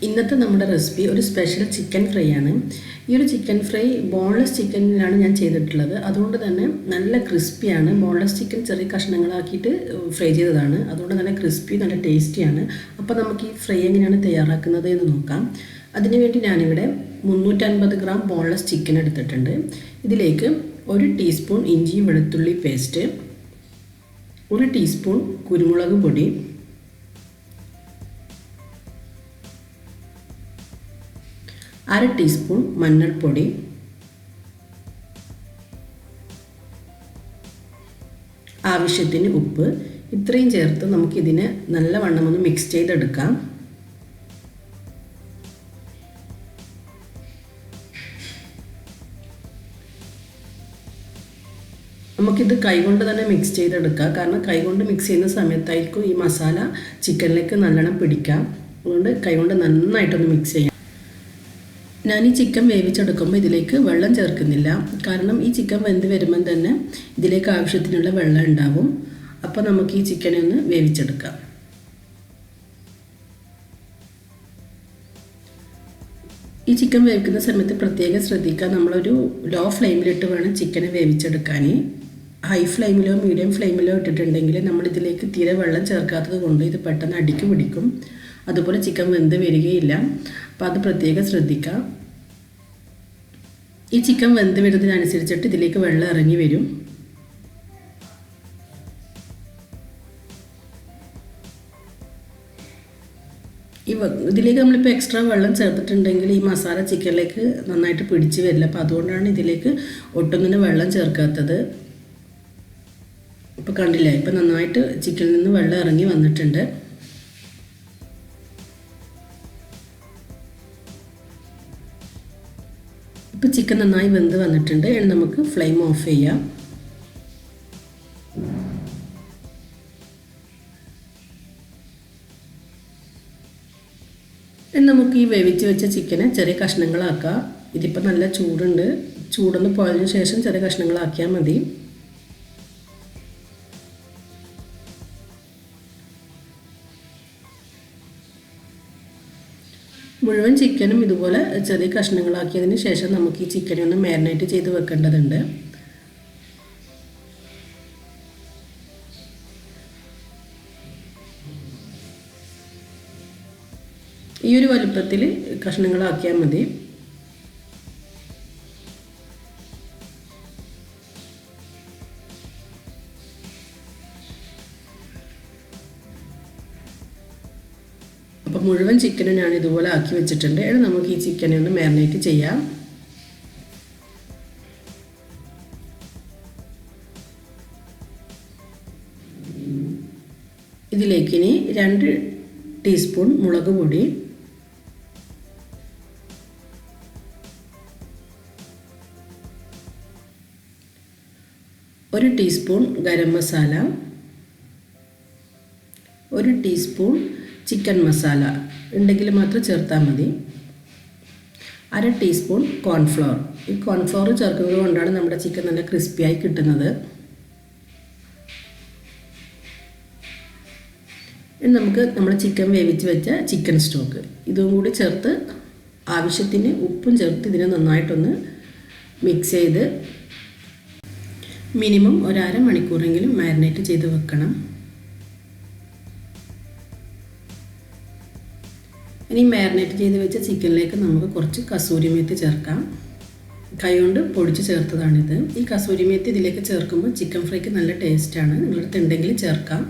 ഇന്നത്തെ നമ്മുടെ റെസിപ്പി ഒരു സ്പെഷ്യൽ ചിക്കൻ ഫ്രൈ ആണ്. ഈ ഒരു ചിക്കൻ ഫ്രൈ ബോൺലെസ് ചിക്കനിലാണ് ഞാൻ ചെയ്തിട്ടുള്ളത്. അതുകൊണ്ട് തന്നെ നല്ല ക്രിസ്പിയാണ്. ബോൺലെസ് ചിക്കൻ ചെറിയ കഷ്ണങ്ങളാക്കിയിട്ട് ഫ്രൈ ചെയ്തതാണ്. അതുകൊണ്ട് നല്ല ക്രിസ്പി, നല്ല ടേസ്റ്റിയാണ്. അപ്പോൾ നമുക്ക് ഈ ഫ്രൈ എങ്ങനെയാണ് തയ്യാറാക്കുന്നത് എന്ന് നോക്കാം. അതിനുവേണ്ടി ഞാനിവിടെ 350 ഗ്രാം ബോൺലെസ് ചിക്കൻ എടുത്തിട്ടുണ്ട്. ഇതിലേക്ക് 1 ടീസ്പൂൺ ഇഞ്ചി വെളുത്തുള്ളി പേസ്റ്റ്, 1 ടീസ്പൂൺ കുരുമുളക് പൊടി, 1/2 ടീസ്പൂൺ മഞ്ഞൾപ്പൊടി, ആവശ്യത്തിന് ഉപ്പ്, ഇത്രയും ചേർത്ത് നമുക്കിതിനെ നല്ലവണ്ണം ഒന്ന് മിക്സ് ചെയ്തെടുക്കാം. നമുക്കിത് കൈകൊണ്ട് തന്നെ മിക്സ് ചെയ്തെടുക്കാം. കാരണം കൈകൊണ്ട് മിക്സ് ചെയ്യുന്ന സമയത്തായിരിക്കും ഈ മസാല ചിക്കനിലേക്ക് നല്ലോണം പിടിക്കാം. അതുകൊണ്ട് കൈകൊണ്ട് നന്നായിട്ടൊന്ന് മിക്സ് ചെയ്യാം. ഞാൻ ഈ ചിക്കൻ വേവിച്ചെടുക്കുമ്പോൾ ഇതിലേക്ക് വെള്ളം ചേർക്കുന്നില്ല. കാരണം ഈ ചിക്കൻ വെന്ത് വരുമ്പം തന്നെ ഇതിലേക്ക് ആവശ്യത്തിനുള്ള വെള്ളം ഉണ്ടാവും. അപ്പോൾ നമുക്ക് ഈ ചിക്കനെ ഒന്ന് വേവിച്ചെടുക്കാം. ഈ ചിക്കൻ വേവിക്കുന്ന സമയത്ത് പ്രത്യേകം ശ്രദ്ധിക്കുക. നമ്മളൊരു ലോ ഫ്ലെയിമിലിട്ട് വേണം ചിക്കനെ വേവിച്ചെടുക്കാൻ. ഹൈ ഫ്ലെയിമിലോ മീഡിയം ഫ്ലെയിമിലോ ഇട്ടിട്ടുണ്ടെങ്കിൽ നമ്മളിതിലേക്ക് തീരെ വെള്ളം ചേർക്കാത്തത് കൊണ്ട് ഇത് പെട്ടെന്ന് അടിക്ക് പിടിക്കും. അതുപോലെ ചിക്കൻ വെന്ത് വരികയില്ല. അപ്പോൾ അത് പ്രത്യേകം ശ്രദ്ധിക്കുക. ഈ ചിക്കൻ വെന്ത് വരുന്നതിനനുസരിച്ചിട്ട് ഇതിലേക്ക് വെള്ളം ഇറങ്ങി വരും. ഇതിലേക്ക് നമ്മളിപ്പോൾ എക്സ്ട്രാ വെള്ളം ചേർത്തിട്ടുണ്ടെങ്കിൽ ഈ മസാല ചിക്കനിലേക്ക് നന്നായിട്ട് പിടിച്ച് വരില്ല. അപ്പോൾ അതുകൊണ്ടാണ് ഇതിലേക്ക് ഒട്ടും തന്നെ വെള്ളം ചേർക്കാത്തത്. ഇപ്പോൾ കണ്ടില്ലേ, ഇപ്പോൾ നന്നായിട്ട് ചിക്കനിൽ നിന്ന് വെള്ളം ഇറങ്ങി വന്നിട്ടുണ്ട്. ഇപ്പോൾ ചിക്കൻ നന്നായി വെന്ത് വന്നിട്ടുണ്ട്. ഇനി നമുക്ക് ഫ്ലെയിം ഓഫ് ചെയ്യാം. ഇനി നമുക്ക് ഈ വേവിച്ച് വെച്ച ചിക്കനെ ചെറിയ കഷ്ണങ്ങളാക്കാം. ഇതിപ്പോൾ നല്ല ചൂടുണ്ട്. ചൂടൊന്ന് പോയതിനു ശേഷം ചെറിയ കഷ്ണങ്ങളാക്കിയാൽ മതി. മുഴുവൻ ചിക്കനും ഇതുപോലെ ചെറിയ കഷ്ണങ്ങളാക്കിയതിന് ശേഷം നമുക്ക് ഈ ചിക്കനെ ഒന്ന് മാരിനേറ്റ് ചെയ്ത് വെക്കേണ്ടതുണ്ട്. ഈ ഒരു വലുപ്പത്തിൽ കഷ്ണങ്ങളാക്കിയാൽ മതി. അപ്പോൾ മുഴുവൻ ചിക്കനും ഞാൻ ഇതുപോലെ ആക്കി വെച്ചിട്ടുണ്ട്. ഇനി നമുക്ക് ഈ ചിക്കനെ ഒന്ന് മാരിനേറ്റ് ചെയ്യാം. ഇതിലേക്ക് ഇനി 2 ടീസ്പൂൺ മുളക് പൊടി, 1 teaspoon garam masala, 1 teaspoon chicken masala ഉണ്ടെങ്കിൽ മാത്രം ചേർത്താൽ മതി, 1/2 ടീസ്പൂൺ കോൺഫ്ലവർ. ഈ കോൺഫ്ലവർ ചേർക്കുന്നത് കൊണ്ടാണ് നമ്മുടെ ചിക്കൻ നല്ല ക്രിസ്പിയായി കിട്ടുന്നത്. ഇനി നമുക്ക് നമ്മൾ ചിക്കൻ വേവിച്ച് വെച്ച ചിക്കൻ സ്റ്റോക്ക് ഇതും കൂടി ചേർത്ത് ആവശ്യത്തിന് ഉപ്പും ചേർത്ത് ഇതിനെ നന്നായിട്ടൊന്ന് മിക്സ് ചെയ്ത് മിനിമം 1/2 മണിക്കൂറെങ്കിലും മാരിനേറ്റ് ചെയ്ത് വെക്കണം. ഇനി മാരിനേറ്റ് ചെയ്ത് വെച്ച ചിക്കനിലേക്ക് നമുക്ക് കുറച്ച് കസൂരി മേത്തി ചേർക്കാം. കൈകൊണ്ട് പൊടിച്ച് ചേർത്തതാണിത്. ഈ കസൂരി മേത്തി ഇതിലേക്ക് ചേർക്കുമ്പോൾ ചിക്കൻ ഫ്രൈക്ക് നല്ല ടേസ്റ്റാണ്. നിങ്ങളുടെ അടുത്ത് ഉണ്ടെങ്കിൽ ചേർക്കാം.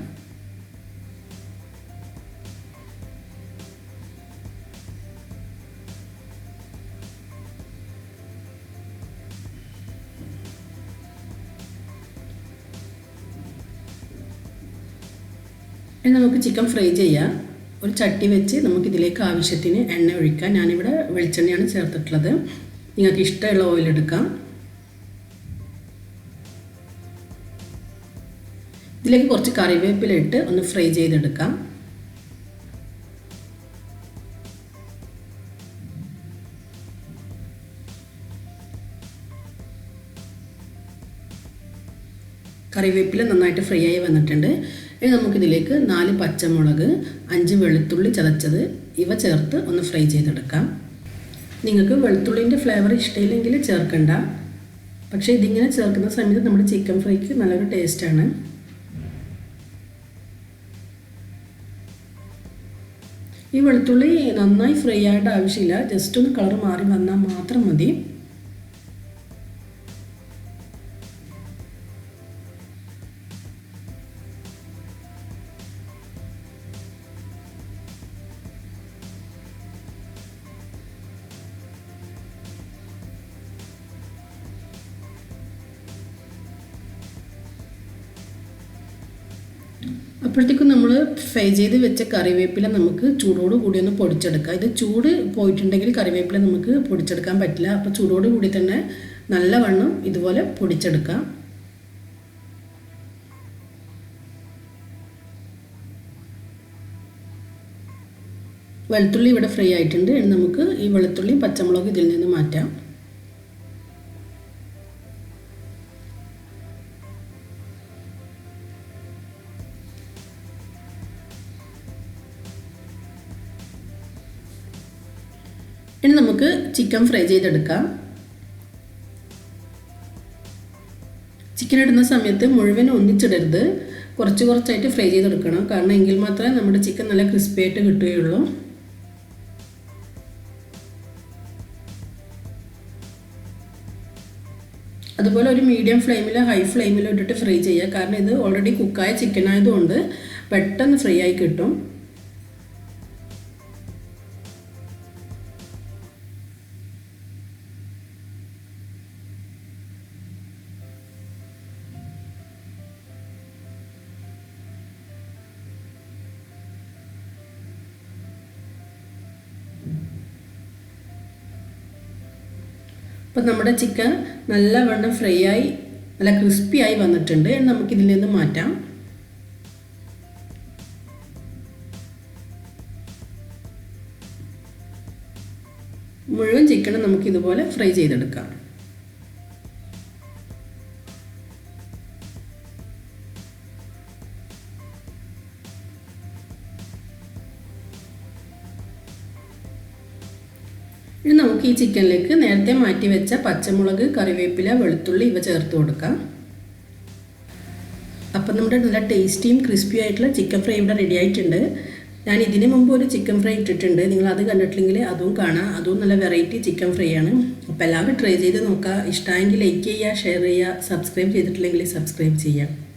ഇനി നമുക്ക് ചിക്കൻ ഫ്രൈ ചെയ്യാം. ഒരു ചട്ടി വെച്ച് നമുക്കിതിലേക്ക് ആവശ്യത്തിന് എണ്ണ ഒഴിക്കാം. ഞാനിവിടെ വെളിച്ചെണ്ണയാണ് ചേർത്തിട്ടുള്ളത്. നിങ്ങൾക്ക് ഇഷ്ടമുള്ള ഓയിൽ എടുക്കാം. ഇതിലേക്ക് കുറച്ച് കറിവേപ്പില ഇട്ട് ഒന്ന് ഫ്രൈ ചെയ്തെടുക്കാം. കറിവേപ്പില നന്നായിട്ട് ഫ്രൈ ആയി വന്നിട്ടുണ്ട്. ഇനി നമുക്കിതിലേക്ക് 4 പച്ചമുളക്, 5 വെളുത്തുള്ളി ചതച്ചത് ഇവ ചേർത്ത് ഒന്ന് ഫ്രൈ ചെയ്തെടുക്കാം. നിങ്ങൾക്ക് വെളുത്തുള്ളിൻ്റെ ഫ്ലേവർ ഇഷ്ടമില്ലെങ്കിൽ ചേർക്കണ്ട. പക്ഷേ ഇതിങ്ങനെ ചേർക്കുന്ന സമയത്ത് നമ്മുടെ ചിക്കൻ ഫ്രൈക്ക് നല്ലൊരു ടേസ്റ്റാണ്. ഈ വെളുത്തുള്ളി നന്നായി ഫ്രൈ ആയിട്ട് ആവശ്യമില്ല, ജസ്റ്റ് ഒന്ന് കളർ മാറി വന്നാൽ മാത്രം മതി. അപ്പോഴത്തേക്കും നമ്മൾ ഫ്രൈ ചെയ്ത് വെച്ച കറിവേപ്പില നമുക്ക് ചൂടോട് കൂടി ഒന്ന് പൊടിച്ചെടുക്കാം. ഇത് ചൂട് പോയിട്ടുണ്ടെങ്കിൽ കറിവേപ്പില നമുക്ക് പൊടിച്ചെടുക്കാൻ പറ്റില്ല. അപ്പോൾ ചൂടോട് കൂടി തന്നെ നല്ലവണ്ണം ഇതുപോലെ പൊടിച്ചെടുക്കാം. വെളുത്തുള്ളി ഇവിടെ ഫ്രൈ ആയിട്ടുണ്ട്. ഇനി നമുക്ക് ഈ വെളുത്തുള്ളി പച്ചമുളക് ഇതിൽ നിന്ന് മാറ്റാം. ഇനി നമുക്ക് ചിക്കൻ ഫ്രൈ ചെയ്തെടുക്കാം. ചിക്കൻ ഇടുന്ന സമയത്ത് മുഴുവൻ ഒന്നിച്ചിടരുത്, കുറച്ച് കുറച്ചായിട്ട് ഫ്രൈ ചെയ്തെടുക്കണം. കാരണം എങ്കിൽ മാത്രമേ നമ്മുടെ ചിക്കൻ നല്ല ക്രിസ്പി ആയിട്ട് കിട്ടുകയുള്ളൂ. അതുപോലെ ഒരു മീഡിയം ഫ്ലെയിമിലോ ഹൈ ഫ്ലെയിമിലോ ഇട്ടിട്ട് ഫ്രൈ ചെയ്യുക. കാരണം ഇത് ഓൾറെഡി കുക്കായ ചിക്കൻ ആയതുകൊണ്ട് പെട്ടെന്ന് ഫ്രൈ ആയി കിട്ടും. അപ്പോൾ നമ്മുടെ ചിക്കൻ നല്ലവണ്ണം ഫ്രൈ ആയി നല്ല ക്രിസ്പി ആയി വന്നിട്ടുണ്ട്. നമുക്കിതിൽ നിന്ന് മാറ്റാം. മുഴുവൻ ചിക്കനും നമുക്കിതുപോലെ ഫ്രൈ ചെയ്തെടുക്കാം. ഇനി നമുക്ക് ഈ ചിക്കനിലേക്ക് നേരത്തെ മാറ്റി വെച്ച പച്ചമുളക്, കറിവേപ്പില, വെളുത്തുള്ളി ഇവ ചേർത്ത് കൊടുക്കാം. അപ്പം നമ്മുടെ നല്ല ടേസ്റ്റിയും ക്രിസ്പിയും ആയിട്ടുള്ള ചിക്കൻ ഫ്രൈ ഇവിടെ റെഡി ആയിട്ടുണ്ട്. ഞാൻ ഇതിന് മുമ്പ് ഒരു ചിക്കൻ ഫ്രൈ ഇട്ടിട്ടുണ്ട്, നിങ്ങൾ അത് കണ്ടിട്ടില്ലെങ്കിൽ അതും കാണാം. അതും നല്ല വെറൈറ്റി ചിക്കൻ ഫ്രൈ ആണ്. അപ്പോൾ എല്ലാവരും ട്രൈ ചെയ്ത് നോക്കുക. ഇഷ്ടമായെങ്കിൽ ലൈക്ക് ചെയ്യുക, ഷെയർ ചെയ്യുക, സബ്സ്ക്രൈബ് ചെയ്തിട്ടില്ലെങ്കിൽ സബ്സ്ക്രൈബ് ചെയ്യുക.